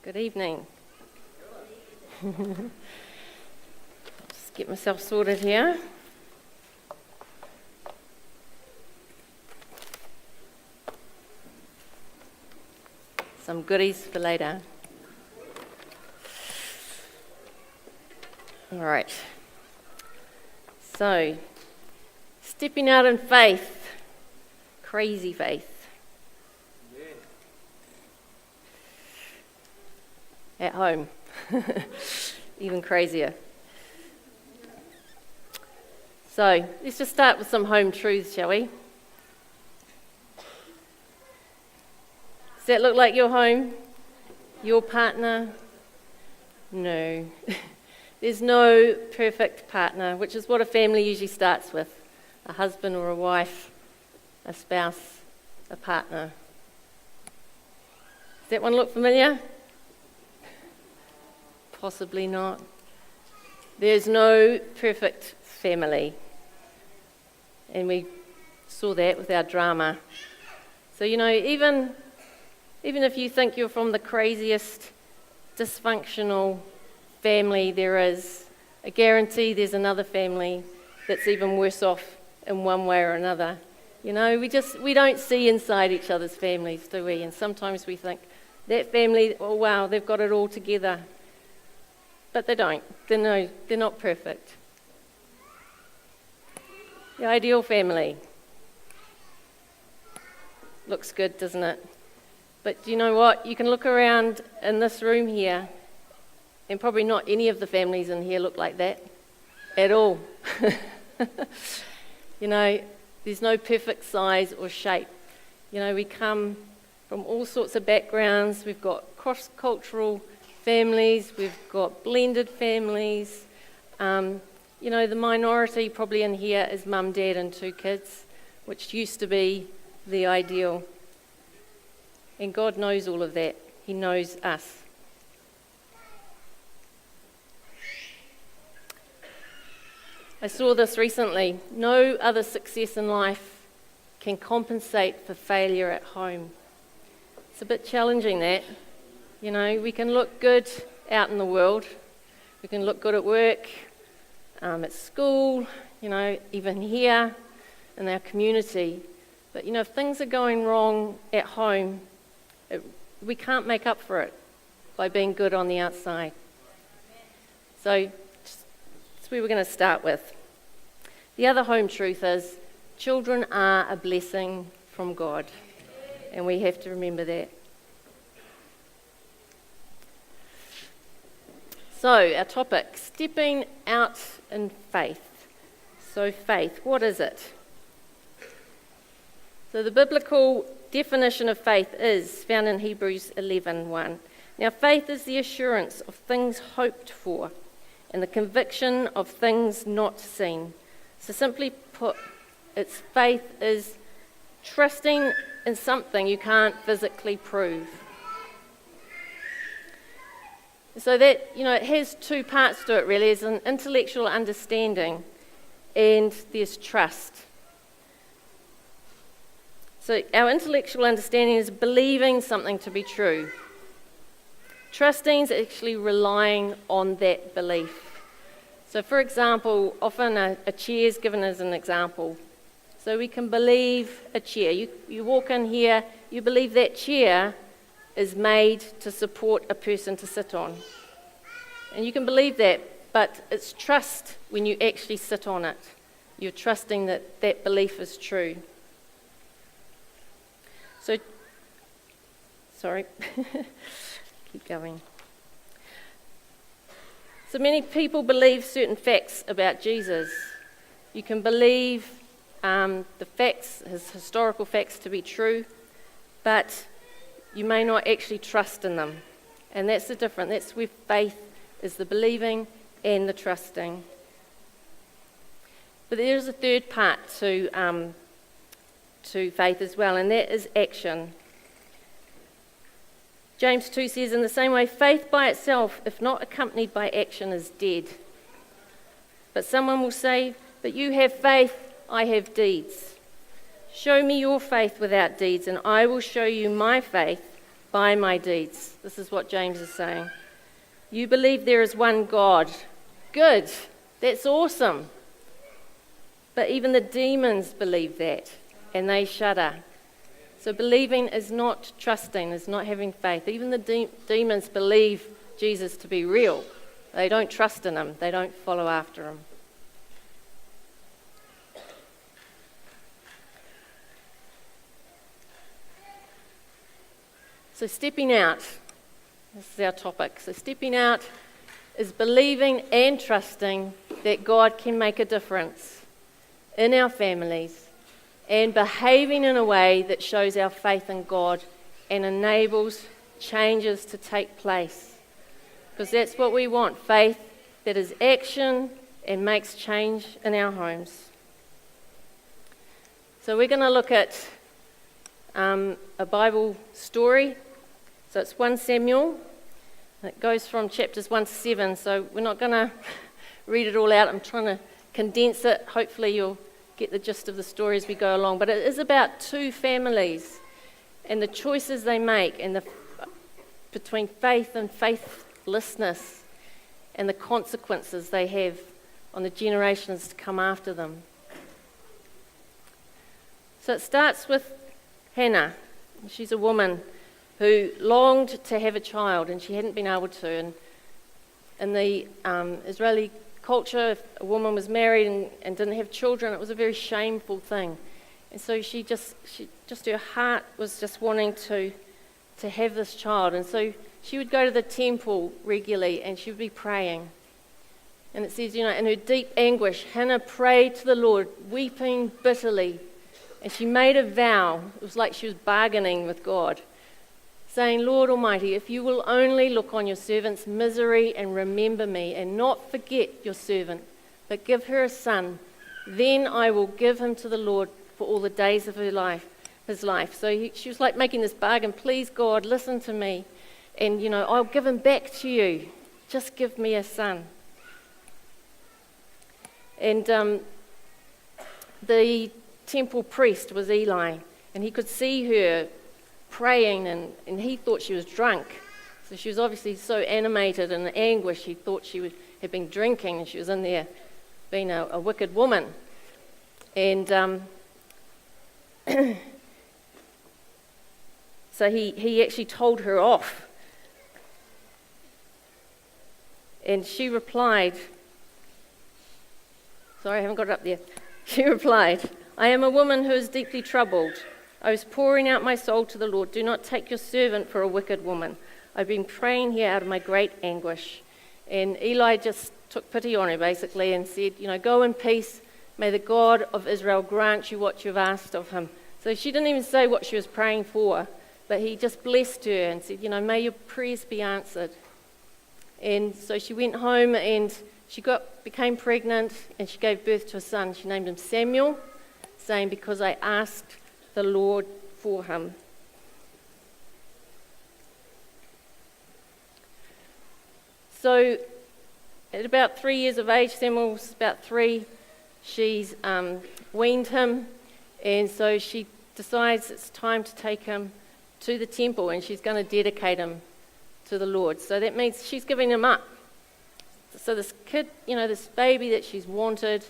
Good evening. Just get myself sorted here. Some goodies for later. All right. So, stepping out in faith, crazy faith. At home, even crazier. So, let's just start with some home truths, shall we? Does that look like your home? Your partner? No. There's no perfect partner, which is what a family usually starts with. A husband or a wife, a spouse, a partner. Does that one look familiar? Possibly not. There's no perfect family. And we saw that with our drama. So, even if you think you're from the craziest, dysfunctional family there is, I guarantee there's another family that's even worse off in one way or another. We don't see inside each other's families, do we? And sometimes we think, that family, oh wow, they've got it all together. But they don't. They're not perfect. The ideal family looks good, doesn't it? But do you know what? You can look around in this room here, and probably not any of the families in here look like that at all. There's no perfect size or shape. We come from all sorts of backgrounds. We've got cross-cultural families, we've got blended families. The minority probably in here is mum, dad and 2 kids, which used to be the ideal. And God knows all of that. He knows us. I saw this recently. No other success in life can compensate for failure at home. It's a bit challenging, that. We can look good out in the world. We can look good at work, at school, even here in our community. But, if things are going wrong at home, we can't make up for it by being good on the outside. So, that's where we're going to start with. The other home truth is, children are a blessing from God. And we have to remember that. So, our topic, stepping out in faith. So, faith, what is it? So, the biblical definition of faith is found in Hebrews 11:1. Now, faith is the assurance of things hoped for and the conviction of things not seen. So, simply put, its faith is trusting in something you can't physically prove. So that, it has 2 parts to it really. There's an intellectual understanding and there's trust. So our intellectual understanding is believing something to be true. Trusting is actually relying on that belief. So for example, often a chair is given as an example. So we can believe a chair. You walk in here, you believe that chair is made to support a person to sit on. And you can believe that, but it's trust when you actually sit on it. You're trusting that that belief is true. So, sorry, keep going. So many people believe certain facts about Jesus. You can believe the facts, his historical facts, to be true, but you may not actually trust in them. And that's the difference. That's where faith is, the believing and the trusting. But there is a third part to faith as well, and that is action. James 2 says, in the same way, faith by itself, if not accompanied by action, is dead. But someone will say, but you have faith, I have deeds. Show me your faith without deeds, and I will show you my faith by my deeds. This is what James is saying. You believe there is one God. Good. That's awesome. But even the demons believe that, and they shudder. So believing is not trusting, is not having faith. Even the demons believe Jesus to be real. They don't trust in him. They don't follow after him. So stepping out, this is our topic. So stepping out is believing and trusting that God can make a difference in our families and behaving in a way that shows our faith in God and enables changes to take place. Because that's what we want, faith that is action and makes change in our homes. So we're going to look at a Bible story. So it's 1 Samuel. It goes from chapters 1 to 7, so we're not going to read it all out. I'm trying to condense it. Hopefully you'll get the gist of the story as we go along. But it is about two families and the choices they make and between faith and faithlessness and the consequences they have on the generations to come after them. So it starts with Hannah. She's a woman who longed to have a child and she hadn't been able to. And in the Israeli culture, if a woman was married and didn't have children, it was a very shameful thing. And so her heart was just wanting to have this child. And so she would go to the temple regularly and she would be praying. And it says, in her deep anguish, Hannah prayed to the Lord, weeping bitterly. And she made a vow. It was like she was bargaining with God, saying, Lord Almighty, if you will only look on your servant's misery and remember me and not forget your servant, but give her a son, then I will give him to the Lord for all the days of his life. So she was like making this bargain, please God, listen to me, and I'll give him back to you. Just give me a son. And the temple priest was Eli, and he could see her praying, and he thought she was drunk. So she was obviously so animated and in anguish, he thought she had been drinking, and she was in there being a wicked woman. And so he actually told her off. And she replied, sorry, I haven't got it up there. She replied, I am a woman who is deeply troubled. I was pouring out my soul to the Lord. Do not take your servant for a wicked woman. I've been praying here out of my great anguish. And Eli just took pity on her, basically, and said, go in peace. May the God of Israel grant you what you've asked of him. So she didn't even say what she was praying for, but he just blessed her and said, may your prayers be answered. And so she went home and she became pregnant and she gave birth to a son. She named him Samuel, saying, because I asked the Lord for him. So at about 3 years of age, Samuel was about 3, she's weaned him, and so she decides it's time to take him to the temple and she's going to dedicate him to the Lord. So that means she's giving him up. So this kid, this baby that she's wanted,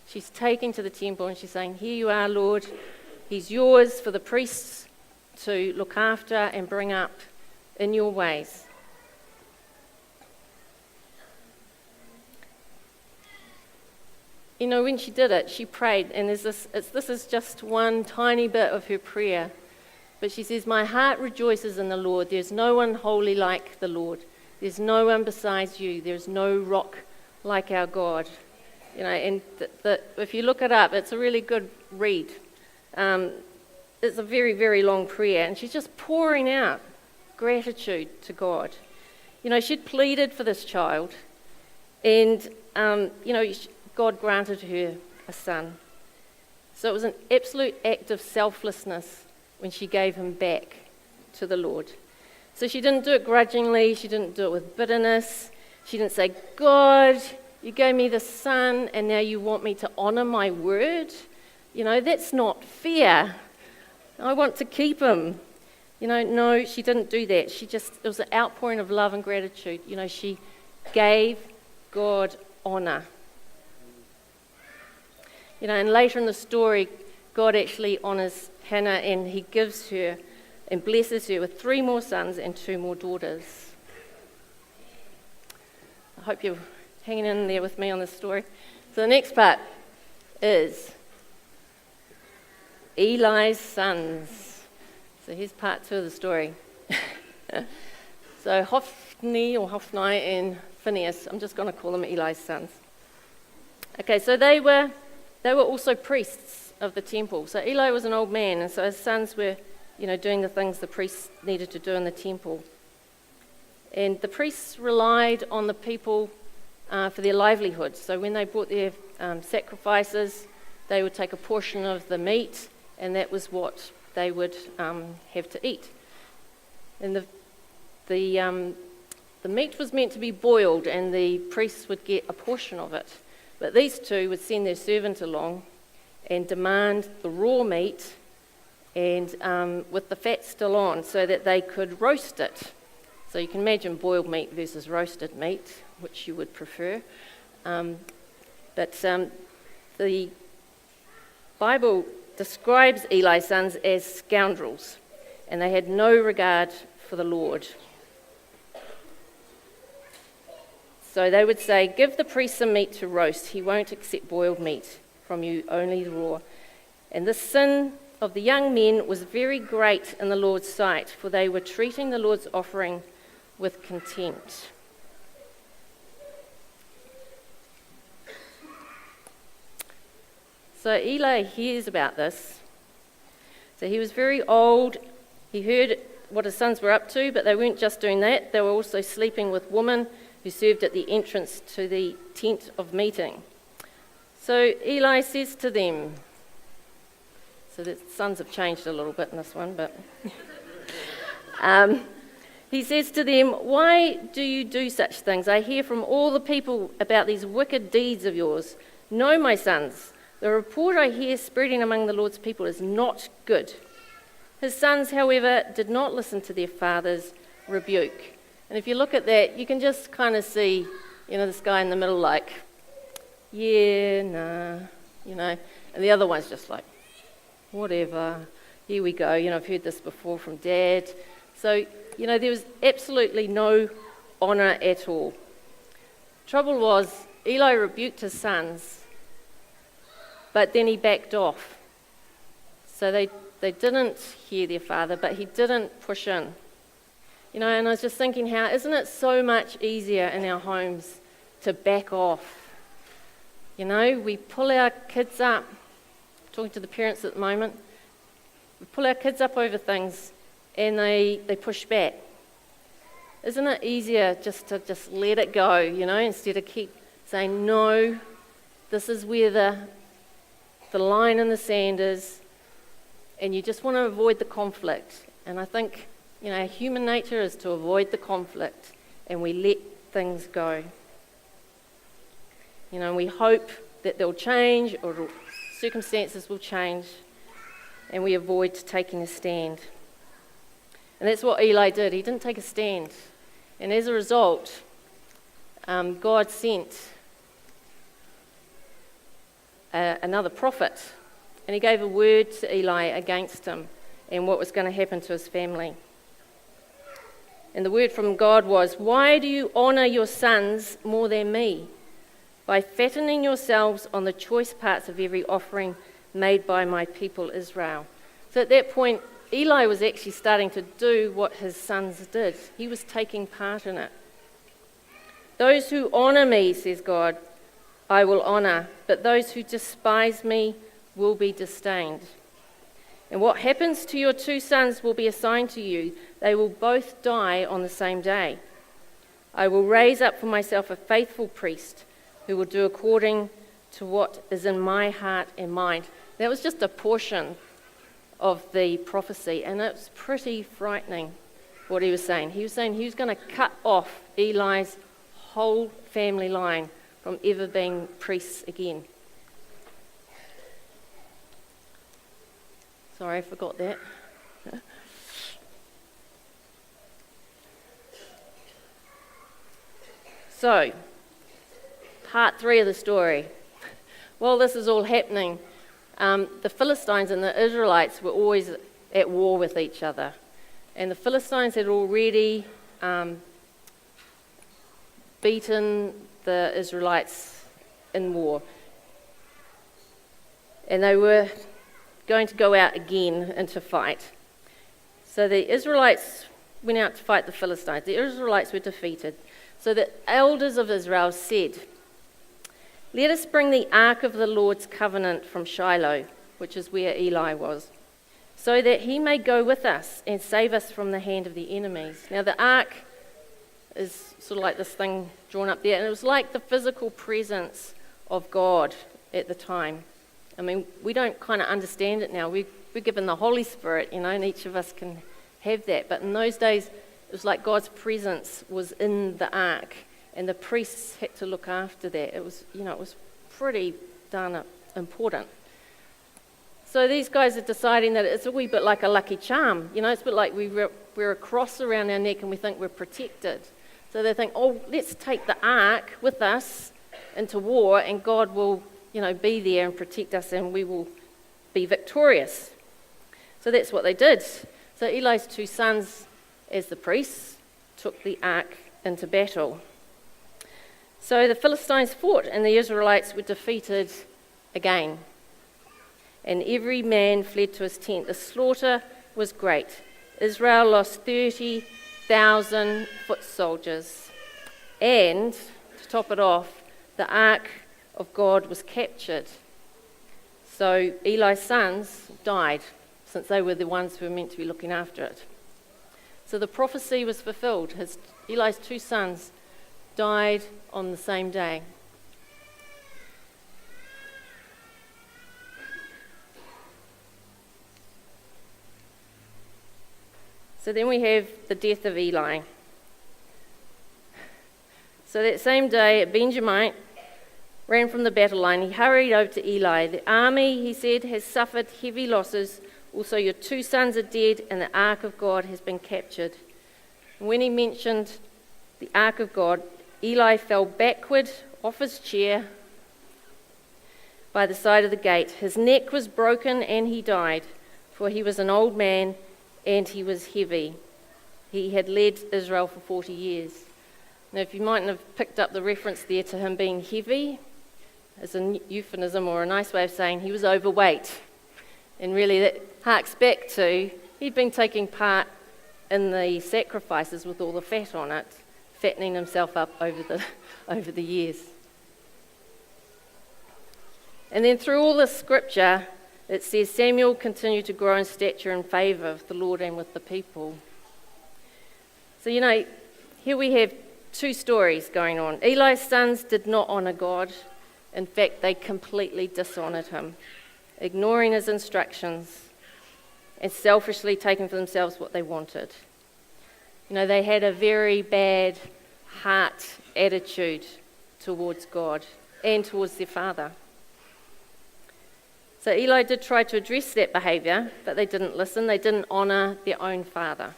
she's taking to the temple and she's saying, here you are, Lord. He's yours for the priests to look after and bring up in your ways. When she did it, she prayed, and this is just one tiny bit of her prayer. But she says, my heart rejoices in the Lord. There's no one holy like the Lord. There's no one besides you. There's no rock like our God. And if you look it up, it's a really good read. It's a very, very long prayer, and she's just pouring out gratitude to God. She'd pleaded for this child, and, God granted her a son. So it was an absolute act of selflessness when she gave him back to the Lord. So she didn't do it grudgingly, she didn't do it with bitterness, she didn't say, God, you gave me the son, and now you want me to honour my word? That's not fair. I want to keep him. No, she didn't do that. It was an outpouring of love and gratitude. She gave God honour. And later in the story, God actually honours Hannah, and he gives her and blesses her with 3 more sons and 2 more daughters. I hope you're hanging in there with me on this story. So the next part is Eli's sons. So here's part 2 of the story. So Hophni and Phinehas, I'm just going to call them Eli's sons. Okay, so they were also priests of the temple. So Eli was an old man, and so his sons were, doing the things the priests needed to do in the temple. And the priests relied on the people for their livelihood. So when they brought their sacrifices, they would take a portion of the meat, and that was what they would have to eat. And the meat was meant to be boiled, and the priests would get a portion of it. But these two would send their servant along and demand the raw meat and with the fat still on, so that they could roast it. So you can imagine boiled meat versus roasted meat, which you would prefer. But the Bible describes Eli's sons as scoundrels, and they had no regard for the Lord. So they would say, "Give the priest some meat to roast. He won't accept boiled meat from you, only the raw." And the sin of the young men was very great in the Lord's sight, for they were treating the Lord's offering with contempt. So Eli hears about this. So he was very old. He heard what his sons were up to, but they weren't just doing that. They were also sleeping with women who served at the entrance to the tent of meeting. So Eli says to them, so the sons have changed a little bit in this one, but he says to them, "Why do you do such things? I hear from all the people about these wicked deeds of yours. No, my sons, the report I hear spreading among the Lord's people is not good." His sons, however, did not listen to their father's rebuke. And if you look at that, you can just kind of see, this guy in the middle like, yeah, nah, and the other one's just like, whatever, here we go. I've heard this before from Dad. So, there was absolutely no honour at all. Trouble was, Eli rebuked his sons, but then he backed off. So they didn't hear their father, but he didn't push in. And I was just thinking, isn't it so much easier in our homes to back off? We pull our kids up, talking to the parents at the moment, we pull our kids up over things and they push back. Isn't it easier just to let it go, instead of keep saying, no, this is where the line in the sand is, and you just want to avoid the conflict. And I think, human nature is to avoid the conflict, and we let things go. We hope that they'll change or circumstances will change, and we avoid taking a stand. And that's what Eli did. He didn't take a stand. And as a result, God sent another prophet, and he gave a word to Eli against him and what was going to happen to his family. And the word from God was, "Why do you honour your sons more than me, by fattening yourselves on the choice parts of every offering made by my people Israel?" So at that point, Eli was actually starting to do what his sons did. He was taking part in it. "Those who honour me," says God, "I will honour, but those who despise me will be disdained. And what happens to your 2 sons will be assigned to you. They will both die on the same day. I will raise up for myself a faithful priest who will do according to what is in my heart and mind." That was just a portion of the prophecy, and it was pretty frightening what he was saying. He was saying he was going to cut off Eli's whole family line from ever being priests again. Sorry, I forgot that. So, part 3 of the story. While this is all happening, the Philistines and the Israelites were always at war with each other. And the Philistines had already beaten the Israelites in war. And they were going to go out again into fight. So the Israelites went out to fight the Philistines. The Israelites were defeated. So the elders of Israel said, "Let us bring the ark of the Lord's covenant from Shiloh," which is where Eli was, "so that he may go with us and save us from the hand of the enemies." Now the ark is sort of like this thing drawn up there, and it was like the physical presence of God at the time. I mean, we don't kind of understand it now. We're given the Holy Spirit, and each of us can have that. But in those days, it was like God's presence was in the ark, and the priests had to look after that. It was, it was pretty darn important. So these guys are deciding that it's a wee bit like a lucky charm. It's a bit like we wear a cross around our neck and we think we're protected. So they think, let's take the ark with us into war, and God will, be there and protect us, and we will be victorious. So that's what they did. So Eli's 2 sons, as the priests, took the ark into battle. So the Philistines fought, and the Israelites were defeated again. And every man fled to his tent. The slaughter was great. Israel lost 30,000 foot soldiers. And, to top it off, the ark of God was captured. So Eli's sons died, since they were the ones who were meant to be looking after it. So the prophecy was fulfilled. Eli's 2 sons died on the same day. So then we have the death of Eli. So that same day, a Benjamite ran from the battle line. He hurried over to Eli. "The army," he said, "has suffered heavy losses. Also, your 2 sons are dead, and the ark of God has been captured." And when he mentioned the ark of God, Eli fell backward off his chair by the side of the gate. His neck was broken, and he died, for he was an old man, and he was heavy. He had led Israel for 40 years. Now, if you mightn't have picked up the reference there to him being heavy, as a euphemism or a nice way of saying he was overweight. And really that harks back to he'd been taking part in the sacrifices with all the fat on it, fattening himself up over the years. And then through all this scripture, it says Samuel continued to grow in stature and favour with the Lord and with the people. So, here we have 2 stories going on. Eli's sons did not honour God. In fact, they completely dishonoured him, ignoring his instructions and selfishly taking for themselves what they wanted. They had a very bad heart attitude towards God and towards their father. So Eli did try to address that behaviour, but they didn't listen. They didn't honour their own father.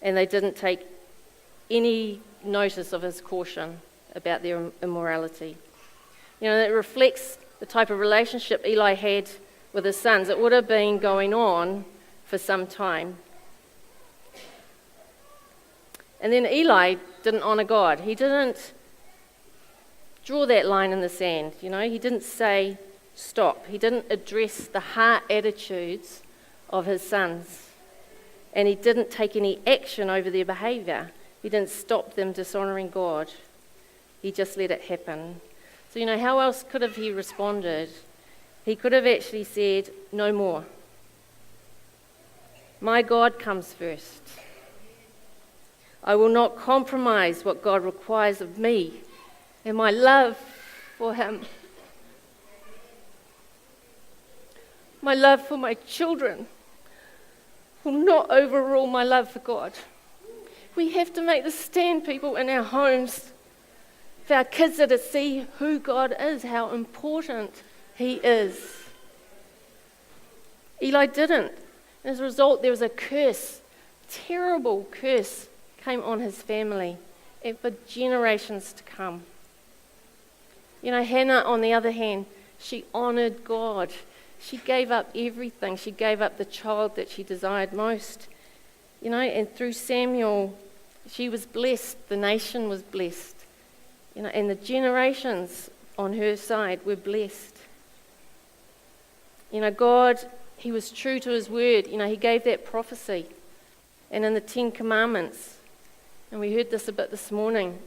And they didn't take any notice of his caution about their immorality. It reflects the type of relationship Eli had with his sons. It would have been going on for some time. And then Eli didn't honour God. He didn't draw that line in the sand. He didn't say stop. He didn't address the heart attitudes of his sons. And he didn't take any action over their behaviour. He didn't stop them dishonouring God. He just let it happen. So, how else could have he responded? He could have actually said, "No more. My God comes first. I will not compromise what God requires of me and my love for him. My love for my children will not overrule my love for God." We have to make this stand, people, in our homes. For our kids are to see who God is, how important he is. Eli didn't. As a result, there was a curse, terrible curse, came on his family and for generations to come. Hannah, on the other hand, she honoured God. She gave up everything. She gave up the child that she desired most. And through Samuel, she was blessed. The nation was blessed. And the generations on her side were blessed. God, he was true to his word. He gave that prophecy. And in the 10 Commandments, and we heard this a bit this morning,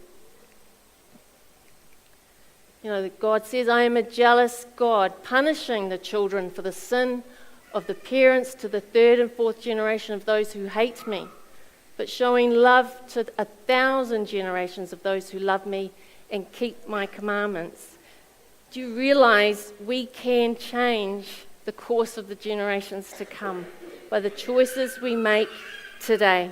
that God says, I am a jealous God, punishing the children for the sin of the parents to the 3rd and 4th generation of those who hate me, but showing love to 1,000 generations of those who love me and keep my commandments. Do you realize we can change the course of the generations to come by the choices we make today?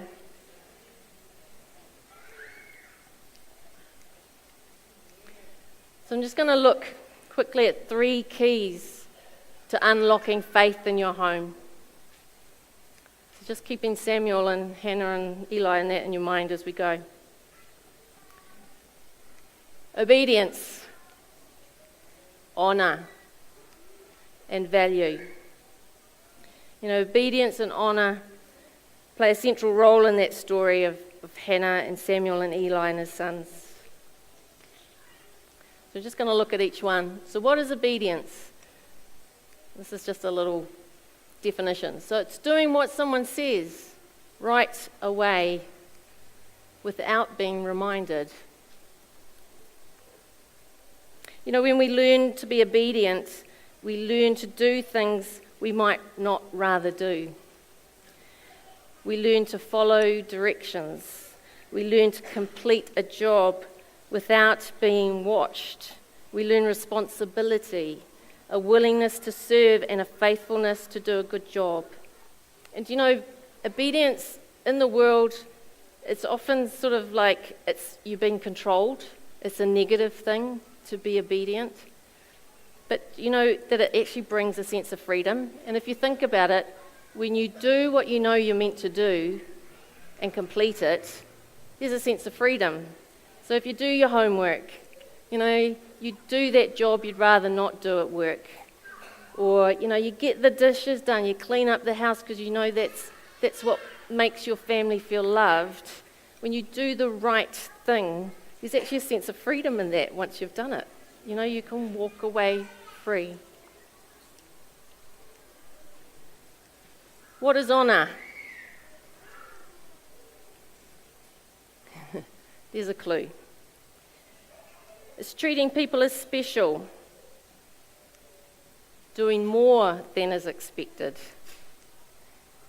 So I'm just going to look quickly at 3 keys to unlocking faith in your home. So just keeping Samuel and Hannah and Eli and that in your mind as we go. Obedience, honour, and value. Obedience and honour play a central role in that story of Hannah and Samuel and Eli and his sons. So we're just going to look at each one. So what is obedience? This is just a little definition. So it's doing what someone says right away without being reminded. When we learn to be obedient, we learn to do things we might not rather do. We learn to follow directions. We learn to complete a job without being watched. We learn responsibility, a willingness to serve, and a faithfulness to do a good job. And obedience in the world, it's often sort of like you've been controlled. It's a negative thing to be obedient. But that it actually brings a sense of freedom. And if you think about it, when you do what you know you're meant to do and complete it, there's a sense of freedom. So if you do your homework, you do that job you'd rather not do at work. Or, you get the dishes done, you clean up the house because that's what makes your family feel loved. When you do the right thing, there's actually a sense of freedom in that once you've done it. You can walk away free. What is honour? There's a clue. It's treating people as special, doing more than is expected,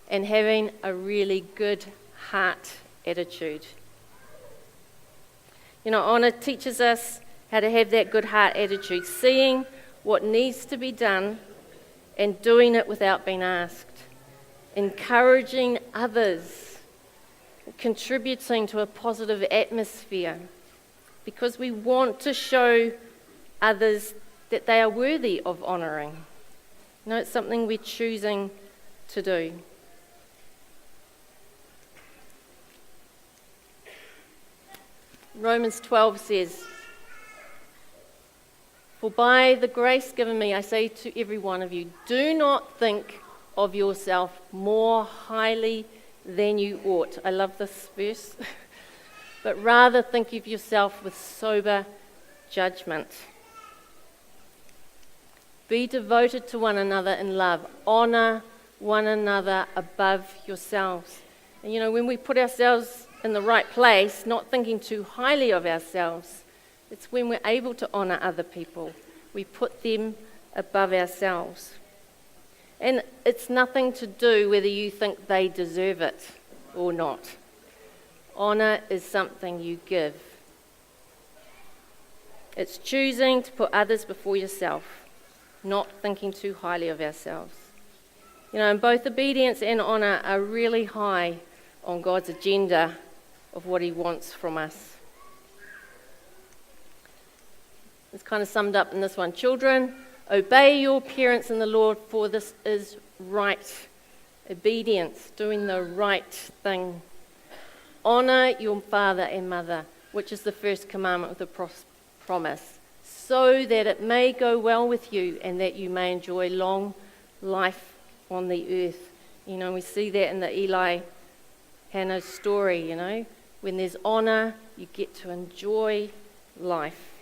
and having a really good heart attitude. Honour teaches us how to have that good heart attitude, seeing what needs to be done and doing it without being asked, encouraging others, contributing to a positive atmosphere, because we want to show others that they are worthy of honouring. It's something we're choosing to do. Romans 12 says, "For by the grace given me, I say to every one of you, do not think of yourself more highly than you ought." I love this verse. "But rather think of yourself with sober judgment. Be devoted to one another in love. Honour one another above yourselves." And when we put ourselves in the right place, not thinking too highly of ourselves, it's when we're able to honour other people. We put them above ourselves. And it's nothing to do whether you think they deserve it or not. Honour is something you give. It's choosing to put others before yourself, not thinking too highly of ourselves. And both obedience and honour are really high on God's agenda of what he wants from us. It's kind of summed up in this one. "Children, obey your parents in the Lord, for this is right." Obedience, doing the right thing. "Honour your father and mother." which is the first commandment with the promise, so that it may go well with you and that you may enjoy long life on the earth. We see that in the Eli Hannah story, When there's honour, you get to enjoy life.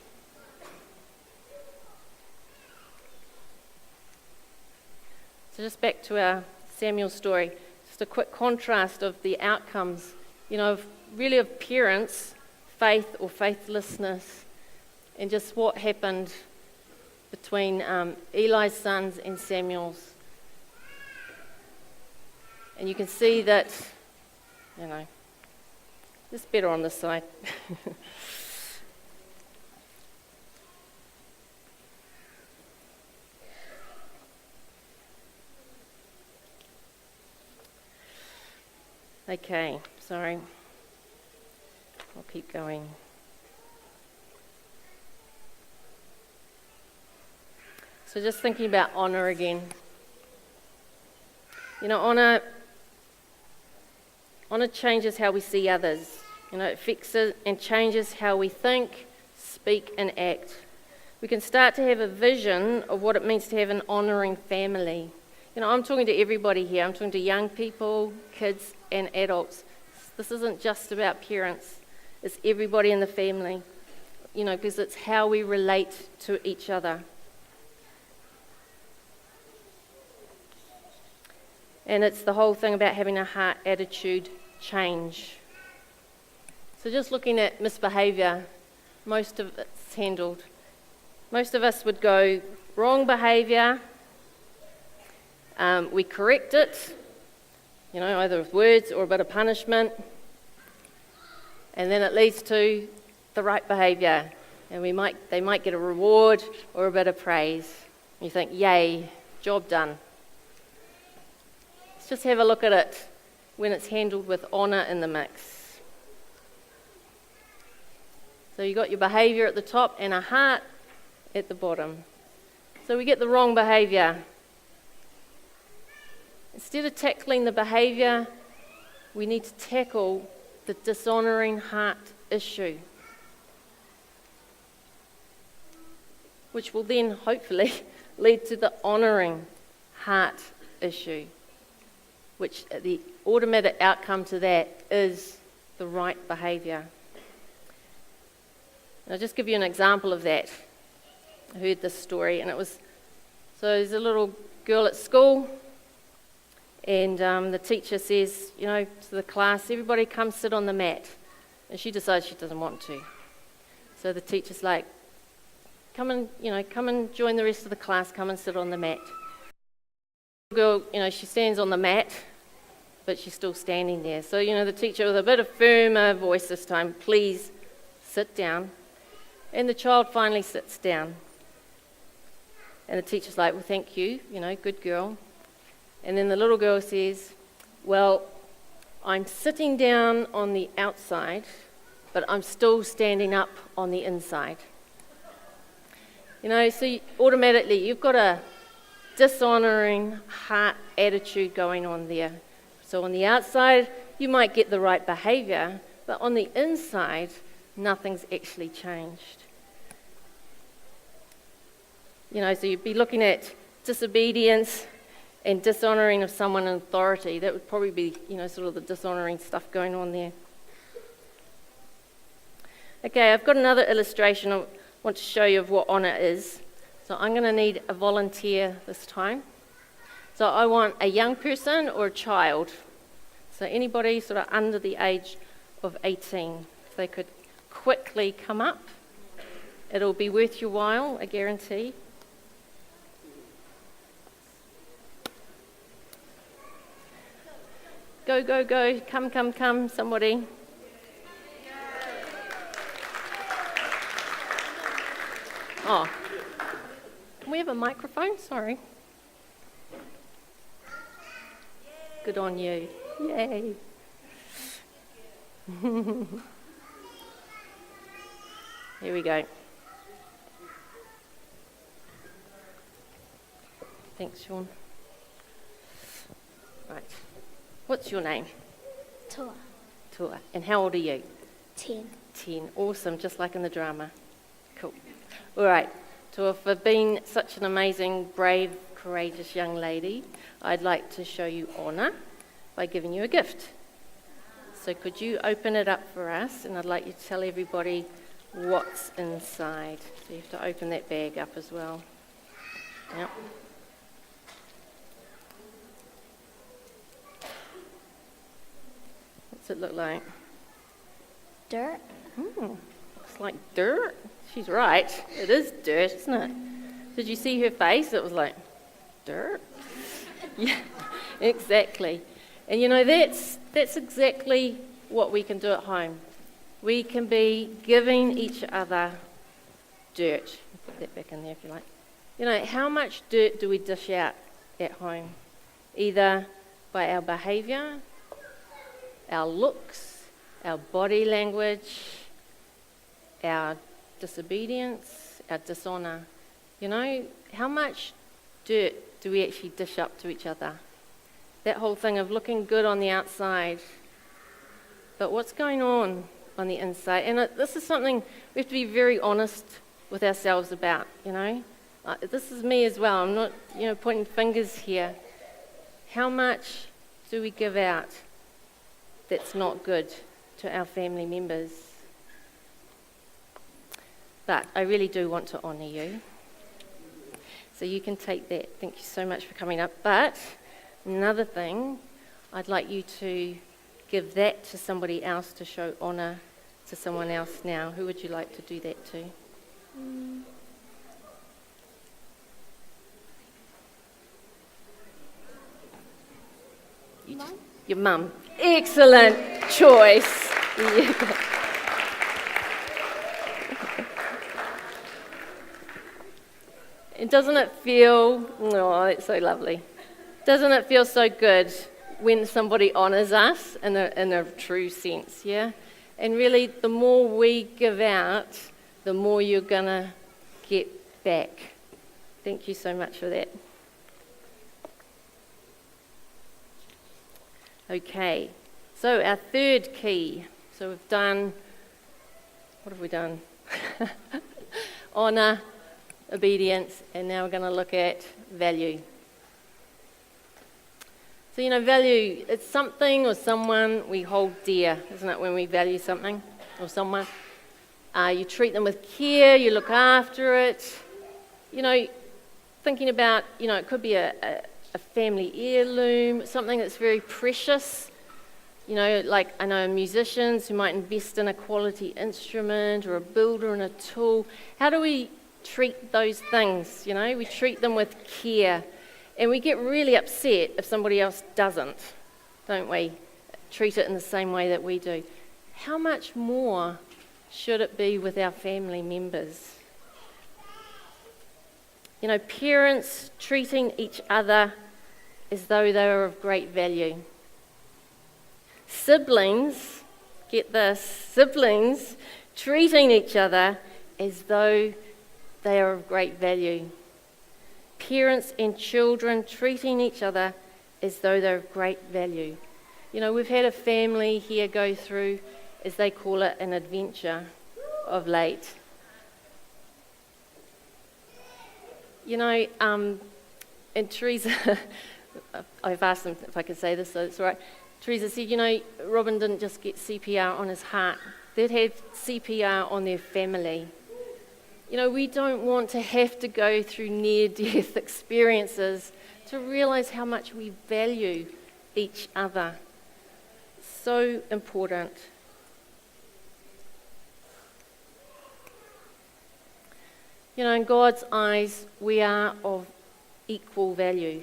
So just back to our Samuel story, just a quick contrast of the outcomes, really of parents, faith or faithlessness, and just what happened between Eli's sons and Samuel's. And you can see that, it's better on this side. Okay, sorry. I'll keep going. So just thinking about honour again. Honour changes how we see others. It fixes and changes how we think, speak and act. We can start to have a vision of what it means to have an honouring family. I'm talking to everybody here. I'm talking to young people, kids and adults. This isn't just about parents. It's everybody in the family, because it's how we relate to each other. And it's the whole thing about having a heart attitude change. So just looking at misbehaviour, most of it's handled. Most of us would go, wrong behaviour, we correct it, either with words or a bit of punishment, and then it leads to the right behaviour, and they might get a reward or a bit of praise. You think, yay, job done. Let's just have a look at it when it's handled with honour in the mix. So you got your behaviour at the top and a heart at the bottom. So we get the wrong behaviour. Instead of tackling the behaviour, we need to tackle the dishonouring heart issue, which will then hopefully lead to the honouring heart issue, which the automatic outcome to that is the right behaviour. And I'll just give you an example of that. I heard this story, and so there's a little girl at school, and the teacher says, to the class, everybody come sit on the mat. And she decides she doesn't want to. So the teacher's like, come and join the rest of the class, come and sit on the mat. The girl, she stands on the mat, but she's still standing there. So, the teacher with a bit of firmer voice this time, please sit down. And the child finally sits down. And the teacher's like, well, thank you, good girl. And then the little girl says, well, I'm sitting down on the outside, but I'm still standing up on the inside. So automatically you've got a dishonouring heart attitude going on there. So on the outside, you might get the right behaviour, but on the inside, nothing's actually changed. So you'd be looking at disobedience and dishonouring of someone in authority. That would probably be, sort of the dishonouring stuff going on there. Okay, I've got another illustration I want to show you of what honour is. So I'm going to need a volunteer this time. So I want a young person or a child. So anybody sort of under the age of 18. If they could quickly come up. It'll be worth your while, I guarantee. Go, go, go. Come, come, come, somebody. Oh. Can we have a microphone? Sorry. Good on you. Yay. Here we go. Thanks, Sean. Right. What's your name? Tua. Tua. And how old are you? 10. 10. Awesome, just like in the drama. Cool. All right, so for being such an amazing, brave, courageous young lady, I'd like to show you honour by giving you a gift. So could you open it up for us? And I'd like you to tell everybody what's inside. So you have to open that bag up as well. Yep. What's it look like? Dirt. Looks like dirt. She's right. It is dirt, isn't it? Did you see her face? It was like, dirt? Yeah, exactly. And you know, that's exactly what we can do at home. We can be giving each other dirt. Put that back in there if you like. You know, how much dirt do we dish out at home? Either by our behaviour, our looks, our body language, our disobedience, our dishonour. You know, how much dirt do we actually dish up to each other? That whole thing of looking good on the outside, but what's going on the inside? And this is something we have to be very honest with ourselves about, you know. This is me as well. I'm not, pointing fingers here. How much do we give out that's not good to our family members? But I really do want to honour you. So you can take that. Thank you so much for coming up. But another thing, I'd like you to give that to somebody else to show honour to someone else now. Who would you like to do that to? Mum? Your mum. Excellent choice. Yeah. And doesn't it feel, oh, it's so lovely. Doesn't it feel so good when somebody honours us in a true sense, yeah? And really, the more we give out, the more you're going to get back. Thank you so much for that. Okay, so our third key. So we've done, what have we done? Honour, obedience, and now we're going to look at value. So, value, it's something or someone we hold dear, isn't it, when we value something or someone? You treat them with care, you look after it. Thinking about, it could be a family heirloom, something that's very precious. Like I know musicians who might invest in a quality instrument or a builder in a tool. How do we treat those things? We treat them with care. And we get really upset if somebody else doesn't, don't we? Treat it in the same way that we do. How much more should it be with our family members? Parents treating each other as though they are of great value. Siblings, get this, siblings treating each other as though they are of great value. Parents and children treating each other as though they're of great value. We've had a family here go through, as they call it, an adventure of late. And Teresa, I've asked them if I can say this, so it's all right. Teresa said, Robin didn't just get CPR on his heart. They'd had CPR on their family. We don't want to have to go through near-death experiences to realise how much we value each other. So important. In God's eyes, we are of equal value.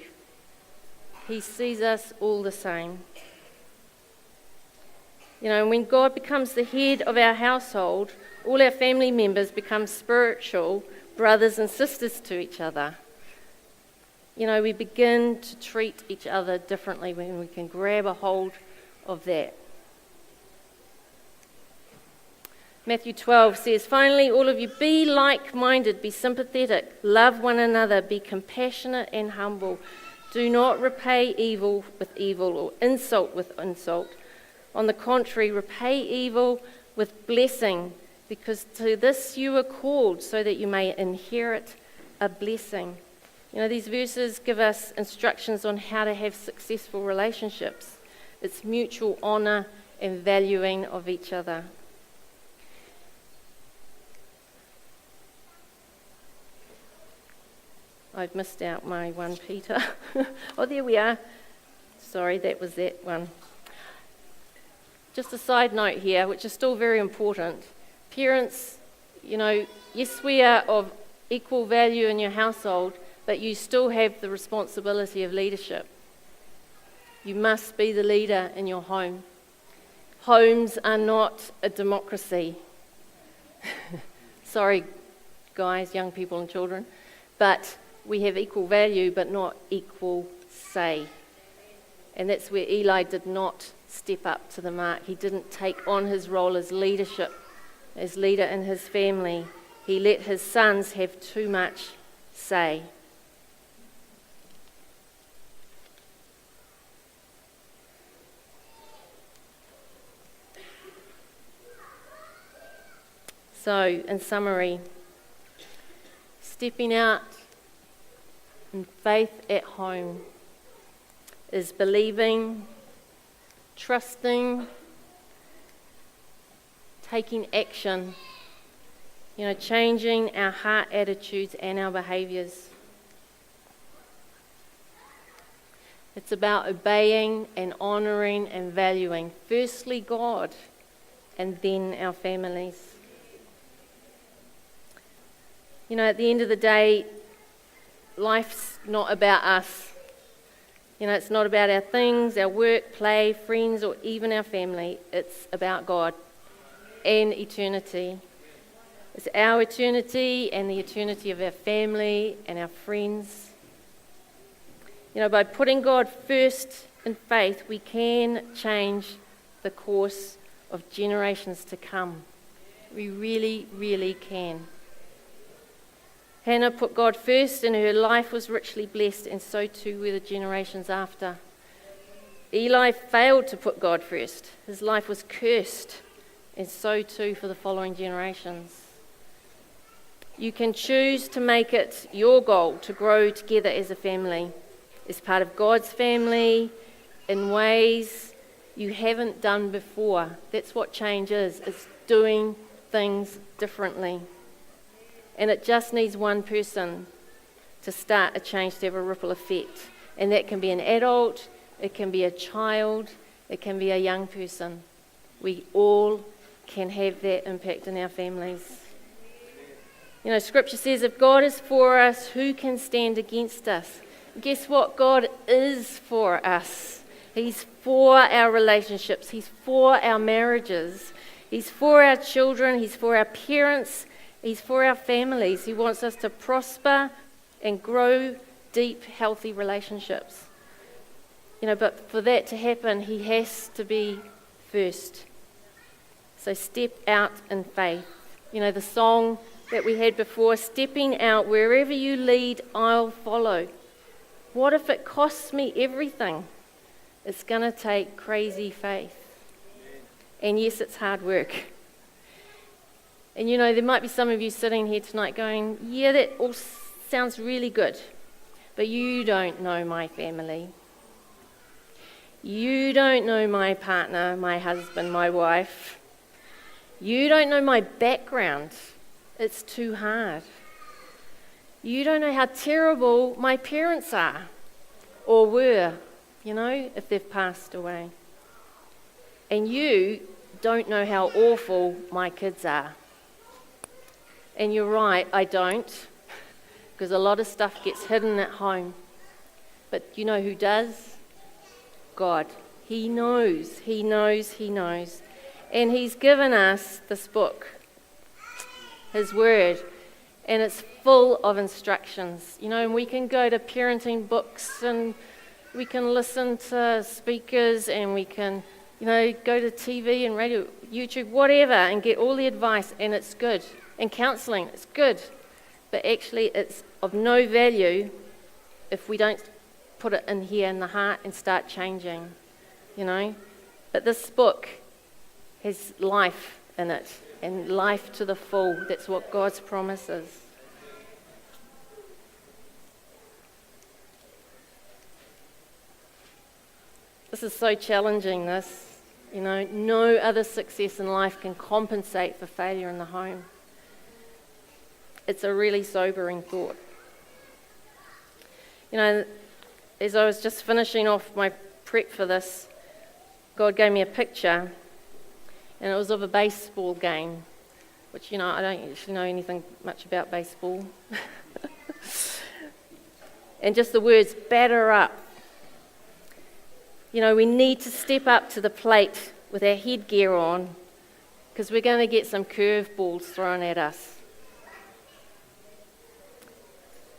He sees us all the same. When God becomes the head of our household, all our family members become spiritual brothers and sisters to each other. We begin to treat each other differently when we can grab a hold of that. Matthew 12 says, "Finally, all of you, be like-minded, be sympathetic, love one another, be compassionate and humble. Do not repay evil with evil or insult with insult. On the contrary, repay evil with blessing, because to this you were called, so that you may inherit a blessing. You know, these verses give us instructions on how to have successful relationships. It's mutual honour and valuing of each other. I've missed out my 1 Peter. Oh, there we are. Sorry, that was that one. Just a side note here, which is still very important. Parents, you know, yes, we are of equal value in your household, but you still have the responsibility of leadership. You must be the leader in your home. Homes are not a democracy. Sorry, guys, young people and children, but we have equal value, but not equal say. And that's where Eli did not step up to the mark. He didn't take on his role as leadership, as leader in his family. He let his sons have too much say. So, in summary, stepping out in faith at home is believing, trusting, taking action, changing our heart attitudes and our behaviours. It's about obeying and honouring and valuing, firstly God, and then our families. At the end of the day, life's not about us. It's not about our things, our work, play, friends, or even our family. It's about God and eternity. It's our eternity and the eternity of our family and our friends. By putting God first in faith, we can change the course of generations to come. We really, really can. Hannah put God first and her life was richly blessed, and so too were the generations after. Eli failed to put God first. His life was cursed, and so too for the following generations. You can choose to make it your goal to grow together as a family, as part of God's family, in ways you haven't done before. That's what change is. It's doing things differently. And it just needs one person to start a change to have a ripple effect. And that can be an adult, it can be a child, it can be a young person. We all can have that impact in our families. Scripture says, if God is for us, who can stand against us? Guess what? God is for us. He's for our relationships. He's for our marriages. He's for our children. He's for our parents. He's for our families. He wants us to prosper and grow deep, healthy relationships. But for that to happen, he has to be first. So step out in faith. The song that we had before, stepping out, wherever you lead, I'll follow. What if it costs me everything? It's going to take crazy faith. And yes, it's hard work. And there might be some of you sitting here tonight going, yeah, that all sounds really good, but you don't know my family. You don't know my partner, my husband, my wife. You don't know my background. It's too hard. You don't know how terrible my parents are, or were, if they've passed away. And you don't know how awful my kids are. And you're right, I don't, because a lot of stuff gets hidden at home. But you know who does? God. He knows, he knows, he knows. And he's given us this book, his word, and it's full of instructions. And we can go to parenting books and we can listen to speakers and we can, go to TV and radio, YouTube, whatever, and get all the advice, and it's good. And counselling, it's good, but actually it's of no value if we don't put it in here in the heart and start changing, But this book has life in it, and life to the full. That's what God's promise is. This is so challenging, this. You know, no other success in life can compensate for failure in the home. It's a really sobering thought. You know, as I was just finishing off my prep for this, God gave me a picture, and it was of a baseball game, which, you know, I don't actually know anything much about baseball. And just the words, batter up. You know, we need to step up to the plate with our headgear on, because we're going to get some curveballs thrown at us.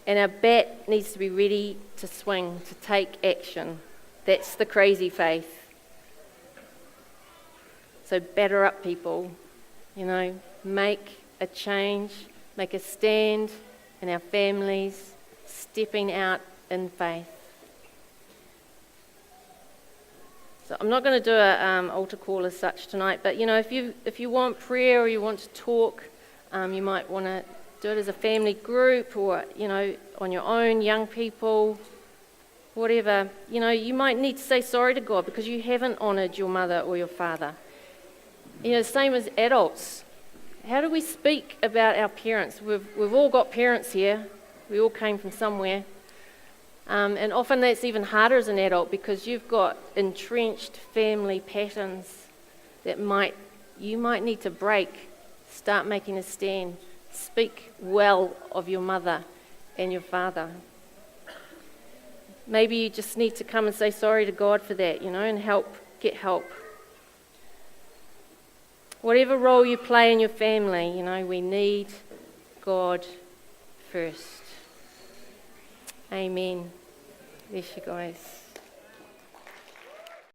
And our bat needs to be ready to swing, to take action. That's the crazy faith. So batter up, people. You know, make a change, make a stand in our families, stepping out in faith. So I'm not going to do an altar call as such tonight, but you know, if you want prayer or you want to talk, you might want to do it as a family group, or you know, on your own, young people, whatever. You know, you might need to say sorry to God because you haven't honoured your mother or your father. You know, same as adults. How do we speak about our parents? We've all got parents here. We all came from somewhere. And often that's even harder as an adult because you've got entrenched family patterns that you might need to break. Start making a stand. Speak well of your mother and your father. Maybe you just need to come and say sorry to God for that, you know, and get help. Whatever role you play in your family, you know, we need God first. Amen. Bless you guys.